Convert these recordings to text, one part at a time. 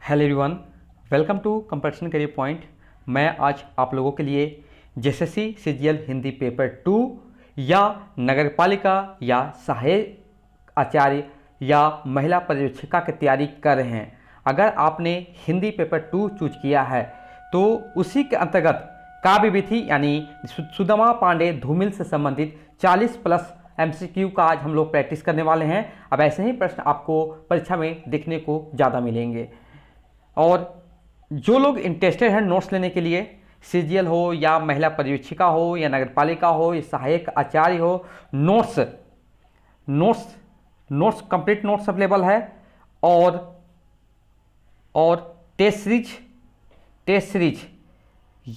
Hello everyone, welcome to Competition Career Point. मैं आज आप लोगों के लिए जेएसएससी सीजीएल हिंदी पेपर 2 या नगरपालिका या सहायक आचार्य या महिला पर्यवेक्षिका की तैयारी कर रहे हैं। अगर आपने हिंदी पेपर 2 चूज किया है तो उसी के अंतर्गत काव्य विधि यानी सुदामा पांडे धूमिल से संबंधित 40 प्लस एमसीक्यू का आज हम लोग प्रैक्टिस करने वाले हैं। अब ऐसे ही प्रश्न आपको परीक्षा में देखने को ज़्यादा मिलेंगे। और जो लोग इंटरेस्टेड हैं नोट्स लेने के लिए, सीजीएल हो या महिला पर्यवेक्षिका हो या नगरपालिका हो या सहायक आचार्य हो, नोट्स कंप्लीट नोट्स अवेलेबल है। और टेस्ट सीरीज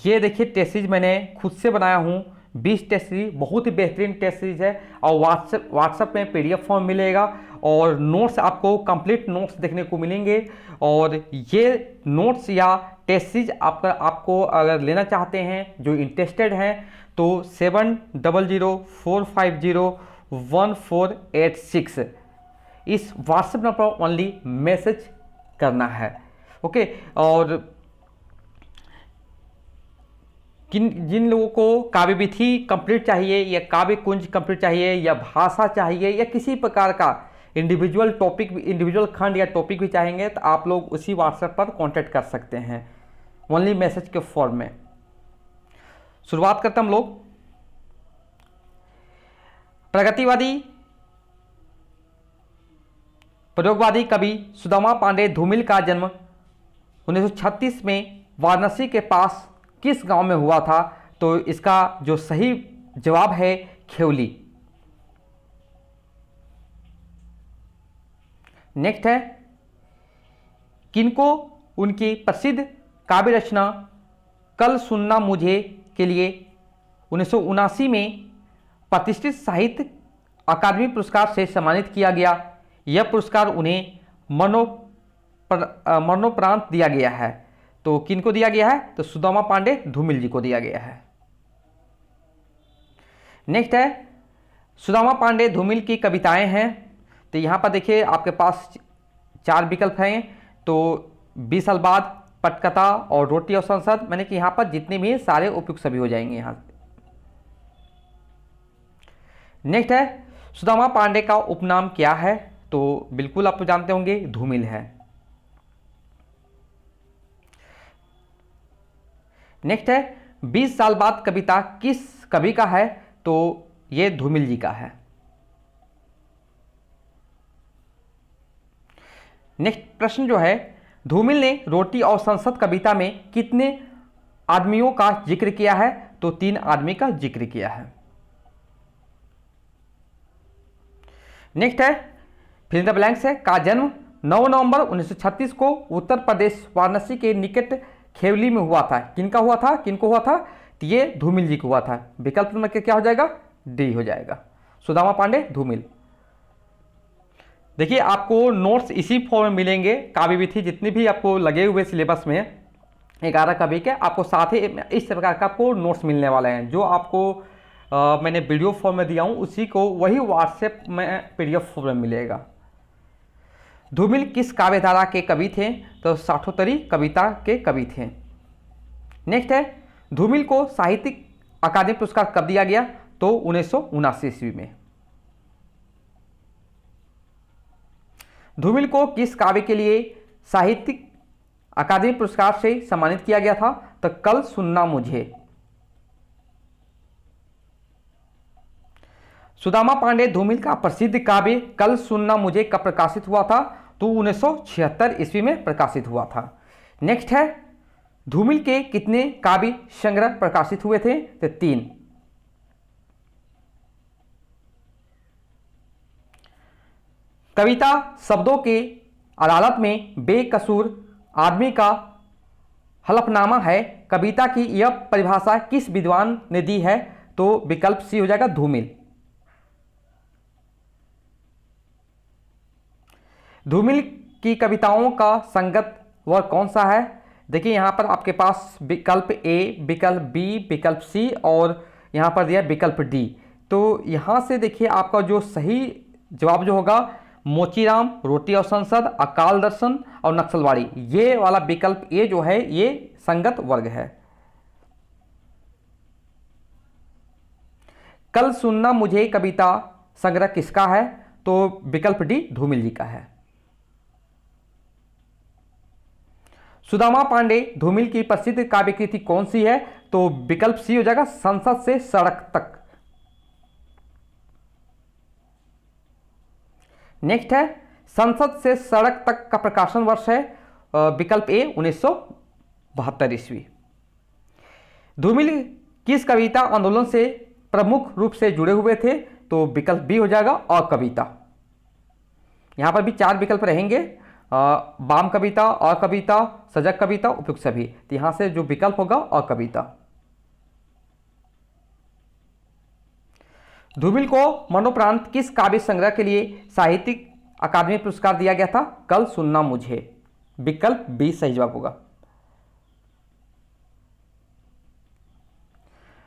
ये देखिए, टेस्ट सीरीज मैंने खुद से बनाया हूँ। 20 टेस्ट सीरीज, बहुत ही बेहतरीन टेस्ट सीरीज है। और व्हाट्सएप में पीडीएफ फॉर्म मिलेगा और नोट्स आपको कंप्लीट नोट्स देखने को मिलेंगे। और ये नोट्स या टेस्ट सीरीज आपको अगर लेना चाहते हैं, जो इंटरेस्टेड हैं, तो 7004501486 इस व्हाट्सएप नंबर पर ओनली मैसेज करना है। ओके। और जिन लोगों को काव्य विधि कंप्लीट चाहिए या काव्य कुंज कंप्लीट चाहिए या भाषा चाहिए या किसी प्रकार का इंडिविजुअल टॉपिक, इंडिविजुअल खंड या टॉपिक भी चाहेंगे, तो आप लोग उसी व्हाट्सएप पर कांटेक्ट कर सकते हैं ओनली मैसेज के फॉर्म में। शुरुआत करते हम लोग। प्रगतिवादी प्रयोगवादी कवि सुदामा पांडे धूमिल का जन्म 1936 में वाराणसी के पास किस गांव में हुआ था? तो इसका जो सही जवाब है खेवली। नेक्स्ट है, किनको उनकी प्रसिद्ध काव्य रचना कल सुनना मुझे के लिए 1979 में प्रतिष्ठित साहित्य अकादमी पुरस्कार से सम्मानित किया गया? यह पुरस्कार उन्हें मरणोपरांत दिया गया है। तो किनको दिया गया है? तो सुदामा पांडे धूमिल जी को दिया गया है। नेक्स्ट है, सुदामा पांडे धूमिल की कविताएं हैं। तो यहाँ पर देखिए आपके पास 4 विकल्प हैं। तो 20 साल बाद, पटकथा और रोटी और संसद, मैंने कि यहाँ पर जितने भी सारे उपयुक्त सभी हो जाएंगे यहाँ। नेक्स्ट है, सुदामा पांडे का उपनाम क्या है? तो बिल्कुल आप तो जानते होंगे, धूमिल है। नेक्स्ट है, 20 साल बाद कविता किस कवि का है? तो ये धूमिल जी का है। नेक्स्ट प्रश्न जो है, धूमिल ने रोटी और संसद कविता में कितने आदमियों का जिक्र किया है? तो 3 आदमी का जिक्र किया है। नेक्स्ट है, फिल इन द ब्लैंक्स है, का जन्म 9 नवंबर 1936 को उत्तर प्रदेश वाराणसी के निकट खेवली में हुआ था। किनका हुआ था? किनको हुआ था? तो ये धूमिल जी को हुआ था। विकल्प नंबर क्या हो जाएगा? डी हो जाएगा, सुदामा पांडे धूमिल। देखिए आपको नोट्स इसी फॉर्म में मिलेंगे। काव्य विधि जितने भी आपको लगे हुए सिलेबस में 11 कवि के, आपको साथ ही इस प्रकार का आपको नोट्स मिलने वाले हैं। जो आपको मैंने वीडियो फॉर्म में दिया हूँ, उसी को वही व्हाट्सएप में पीडीएफ फॉर्म में मिलेगा। धूमिल किस काव्यधारा के कवि थे? तो साठोत्तरी कविता के कवि थे। नेक्स्ट है, धूमिल को साहित्यिक अकादमी पुरस्कार कब दिया गया? तो 1979 ईस्वी में। धूमिल को किस काव्य के लिए साहित्यिक अकादमी पुरस्कार से सम्मानित किया गया था? तो कल सुनना मुझे। सुदामा पांडे धूमिल का प्रसिद्ध काव्य कल सुनना मुझे कब प्रकाशित हुआ था? तो 1976 ईस्वी में प्रकाशित हुआ था। नेक्स्ट है, धूमिल के कितने काव्य संग्रह प्रकाशित हुए थे? तो 3। कविता शब्दों के अदालत में बेकसूर आदमी का हलफनामा है, कविता की यह परिभाषा किस विद्वान ने दी है? तो विकल्प सी हो जाएगा, धूमिल। धूमिल की कविताओं का संगत वर्ग कौन सा है? देखिए यहाँ पर आपके पास विकल्प ए, विकल्प बी, विकल्प सी और यहाँ पर दिया विकल्प डी। तो यहाँ से देखिए आपका जो सही जवाब जो होगा मोचीराम, रोटी और संसद, अकाल दर्शन और नक्सलवाड़ी। ये वाला विकल्प ए जो है ये संगत वर्ग है। कल सुनना मुझे कविता संग्रह किसका है? तो विकल्प डी धूमिल जी का है। सुदामा पांडे धूमिल की प्रसिद्ध काव्य कृति कौन सी है? तो विकल्प सी हो जाएगा संसद से सड़क तक। नेक्स्ट है संसद से सड़क तक का प्रकाशन वर्ष है विकल्प ए 1972 ईस्वी। धूमिल किस कविता आंदोलन से प्रमुख रूप से जुड़े हुए थे? तो विकल्प बी हो जाएगा अकविता। यहां पर भी 4 विकल्प रहेंगे, वाम कविता, अकविता, सजग कविता, उपयुक्त सभी। तो यहां से जो विकल्प होगा अकविता। धूमिल को मरणोपरांत किस काव्य संग्रह के लिए साहित्यिक अकादमी पुरस्कार दिया गया था? कल सुनना मुझे। विकल्प बी सही जवाब होगा।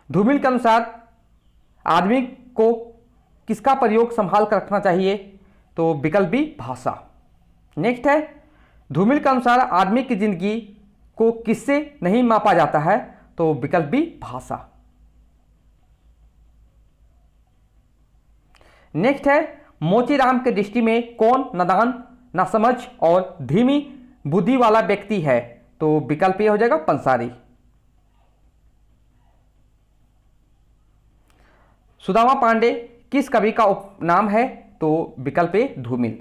धूमिल के अनुसार आदमी को किसका प्रयोग संभाल कर रखना चाहिए? तो विकल्प बी भाषा। नेक्स्ट है धूमिल के अनुसार आदमी की जिंदगी को किससे नहीं मापा जाता है? तो विकल्प बी भाषा। नेक्स्ट है मोचीराम के दृष्टि में कौन नादान, नासमझ और धीमी बुद्धि वाला व्यक्ति है? तो विकल्प ए हो जाएगा पंसारी। सुदामा पांडे किस कवि का उपनाम है? तो विकल्प ए धूमिल।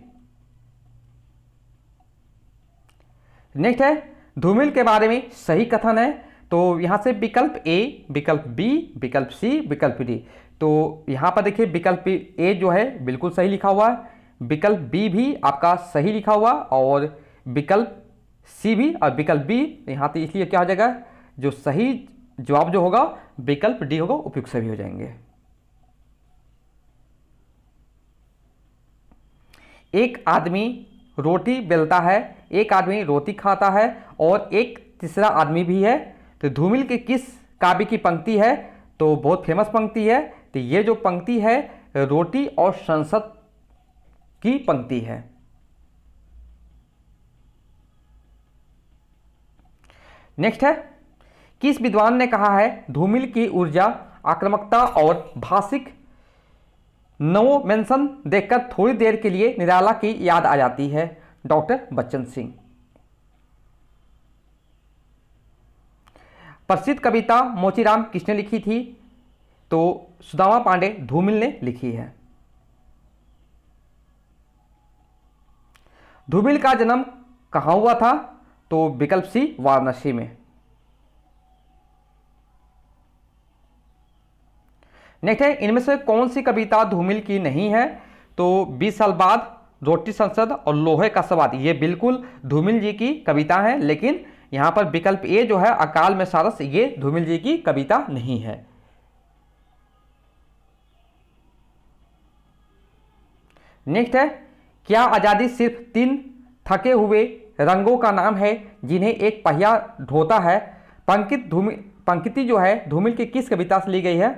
नेक्स्ट है धूमिल के बारे में सही कथन है। तो यहां से विकल्प ए, विकल्प बी, विकल्प सी, विकल्प डी। तो यहां पर देखिए विकल्प ए जो है बिल्कुल सही लिखा हुआ है, विकल्प बी भी आपका सही लिखा हुआ और विकल्प सी भी और विकल्प बी। यहां तो इसलिए क्या हो जाएगा, जो सही जवाब जो होगा विकल्प डी होगा, उपयुक्त सभी हो जाएंगे। एक आदमी रोटी बेलता है, एक आदमी रोटी खाता है और एक तीसरा आदमी भी है। तो धूमिल के किस काव्य की पंक्ति है? तो बहुत फेमस पंक्ति है। तो ये जो पंक्ति है रोटी और संसद की पंक्ति है। नेक्स्ट है किस विद्वान ने कहा है धूमिल की ऊर्जा, आक्रामकता और भाषिक नवोमेंशन देखकर थोड़ी देर के लिए निराला की याद आ जाती है? डॉक्टर बच्चन सिंह। प्रसिद्ध कविता मोचीराम किसने लिखी थी? तो सुदामा पांडे धूमिल ने लिखी है। धूमिल का जन्म कहां हुआ था? तो विकल्प सी वाराणसी में। नेक्स्ट है इनमें से कौन सी कविता धूमिल की नहीं है? तो 20 साल बाद, रोटी संसद और लोहे का सवाद, ये बिल्कुल धूमिल जी की कविता है। लेकिन यहां पर विकल्प ए जो है अकाल में सारस, ये धूमिल जी की कविता नहीं है। नेक्स्ट है क्या आजादी सिर्फ 3 थके हुए रंगों का नाम है जिन्हें एक पहिया ढोता है? पंक्ति जो है धूमिल की किस कविता से ली गई है?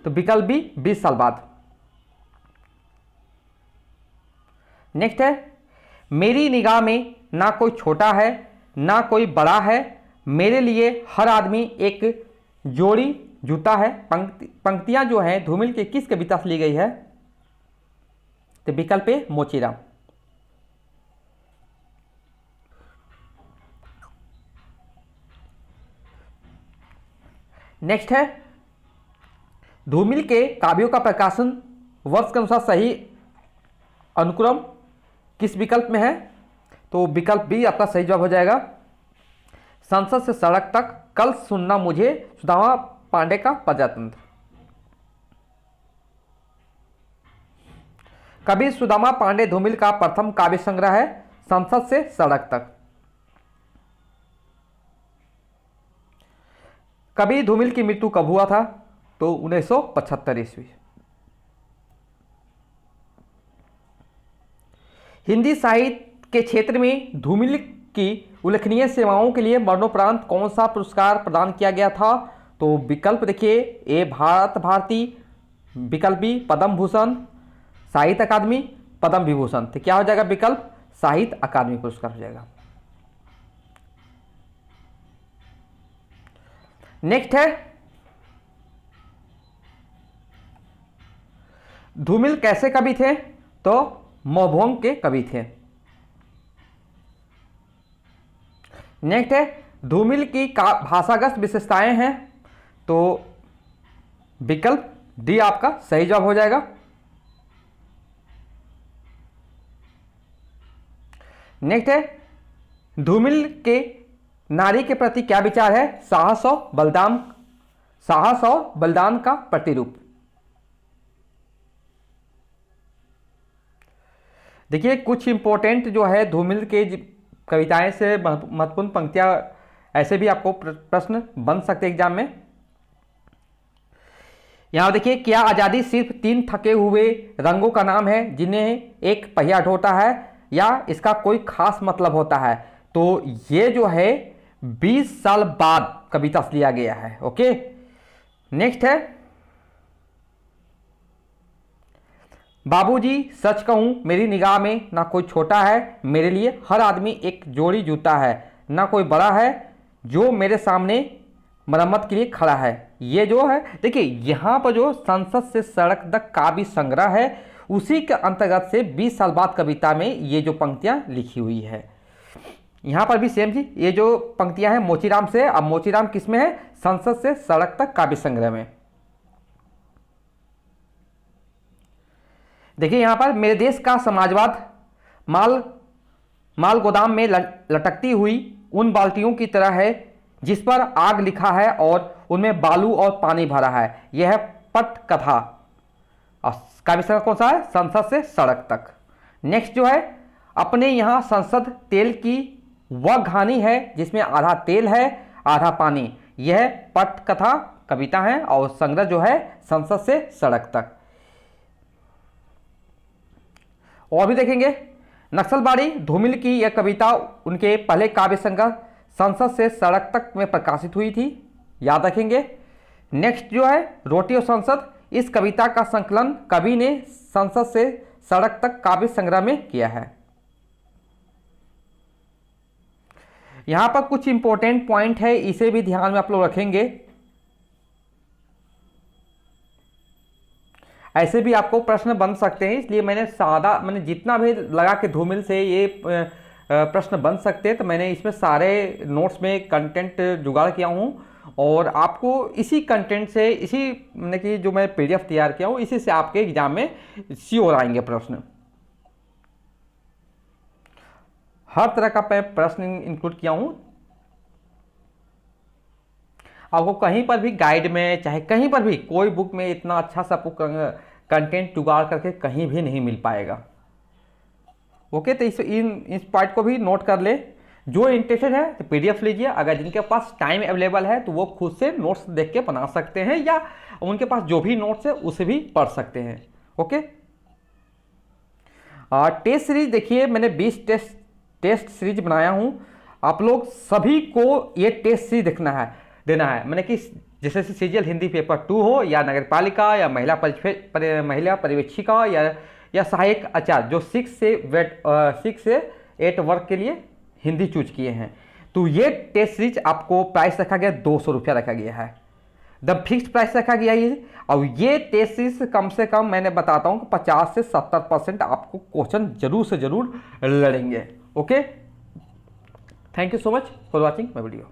तो विकल्प बी 20 साल बाद। नेक्स्ट है मेरी निगाह में ना कोई छोटा है ना कोई बड़ा है, मेरे लिए हर आदमी एक जोड़ी जूता है। पंक्तियां जो हैं धूमिल के किस कविता से ली गई है? तो विकल्प ए मोचीराम। नेक्स्ट है धूमिल के काव्यों का प्रकाशन वर्ष के अनुसार सही अनुक्रम किस विकल्प में है? तो विकल्प बी आपका सही जवाब हो जाएगा। संसद से सड़क तक, कल सुनना मुझे, सुदामा पांडे का प्रजातंत्र। कवि सुदामा पांडे धूमिल का प्रथम काव्य संग्रह है संसद से सड़क तक। कवि धूमिल की मृत्यु कब हुआ था? तो 1975 ईस्वी। हिंदी साहित्य के क्षेत्र में धूमिल की उल्लेखनीय सेवाओं के लिए मरणोपरांत कौन सा पुरस्कार प्रदान किया गया था? तो विकल्प देखिए ए भारत भारती, विकल्प बी पद्म भूषण, साहित्य अकादमी, पद्म विभूषण। तो क्या हो जाएगा विकल्प, साहित्य अकादमी पुरस्कार हो जाएगा। नेक्स्ट है, धूमिल कैसे कवि थे, तो मौभोंग के कवि थे। नेक्स्ट है, धूमिल की भाषागत विशेषताएं हैं, तो विकल्प डी आपका सही जवाब हो जाएगा। नेक्स्ट है, धूमिल के नारी के प्रति क्या विचार है, साहस और बलिदान का प्रतिरूप। देखिए कुछ इंपॉर्टेंट जो है धूमिल के कविताएं से महत्वपूर्ण पंक्तियां, ऐसे भी आपको प्रश्न बन सकते एग्जाम में। यहां देखिए, क्या आजादी सिर्फ 3 थके हुए रंगों का नाम है जिन्हें एक पहिया ढोता है, या इसका कोई खास मतलब होता है। तो ये जो है 20 साल बाद कविता से लिया गया है। ओके, नेक्स्ट है, बाबूजी सच कहूं मेरी निगाह में ना कोई छोटा है, मेरे लिए हर आदमी एक जोड़ी जूता है, ना कोई बड़ा है जो मेरे सामने मरम्मत के लिए खड़ा है। ये जो है देखिए, यहाँ पर जो संसद से सड़क तक काव्य संग्रह है, उसी के अंतर्गत से 20 साल बाद कविता में ये जो पंक्तियां लिखी हुई है। यहाँ पर भी सेम जी, ये जो पंक्तियां हैं मोचीराम से। अब मोचीराम किस में है, संसद से सड़क तक काव्य संग्रह में। देखिए यहाँ पर, मेरे देश का समाजवाद माल गोदाम में लटकती हुई उन बाल्टियों की तरह है जिस पर आग लिखा है और उनमें बालू और पानी भरा है। यह है पटकथा। और काव्य संग्रह कौन सा है, संसद से सड़क तक। नेक्स्ट जो है, अपने यहाँ संसद तेल की वह घानी है जिसमें आधा तेल है आधा पानी। यह पटकथा कविता है और संग्रह जो है संसद से सड़क तक। और भी देखेंगे, नक्सलबाड़ी धूमिल की यह कविता उनके पहले काव्य संग्रह संसद से सड़क तक में प्रकाशित हुई थी, याद रखेंगे। नेक्स्ट जो है, रोटी और संसद, इस कविता का संकलन कवि ने संसद से सड़क तक काव्य संग्रह में किया है। यहां पर कुछ इंपॉर्टेंट पॉइंट है, इसे भी ध्यान में आप लोग रखेंगे। ऐसे भी आपको प्रश्न बन सकते हैं, इसलिए मैंने जितना भी लगा के धूमिल से ये प्रश्न बन सकते हैं, तो मैंने इसमें सारे नोट्स में कंटेंट जुगाड़ किया हूँ, और आपको इसी कंटेंट से, इसी मैंने कि जो मैं PDF तैयार किया हूँ, इसी से आपके एग्जाम में श्योर आएंगे प्रश्न। हर तरह का मैं प्रश्न इंक्लूड किया हूँ। आपको कहीं पर भी गाइड में, चाहे कहीं पर भी, कोई बुक में इतना अच्छा सा कंटेंट जुगाड़ करके कहीं भी नहीं मिल पाएगा। ओके, तो इस पॉइंट को भी नोट कर ले। जो इंटरेस्टेड है तो PDF लीजिए, अगर जिनके पास टाइम अवेलेबल है तो वो खुद से नोट्स देख के बना सकते हैं, या उनके पास जो भी नोट्स है उसे भी पढ़ सकते हैं। ओके, टेस्ट सीरीज देखिए, मैंने 20 टेस्ट सीरीज बनाया हूं। आप लोग सभी को ये टेस्ट सीरीज देना है। मैंने कि जैसे सीजीएल हिंदी पेपर 2 हो, या नगरपालिका, या महिला पर्यवेक्षिका, या सहायक आचार्य, जो 6 से 8 वर्ग के लिए हिंदी चूज किए हैं। तो ये टेस्ट सीरीज आपको प्राइस रखा गया 200 रुपया रखा गया है, द फिक्स्ड प्राइस रखा गया है। और ये टेस्ट सीरीज कम से कम मैंने बताता हूँ कि 50 से 70% आपको क्वेश्चन जरूर से जरूर लड़ेंगे। Okay, thank you so much for watching my video.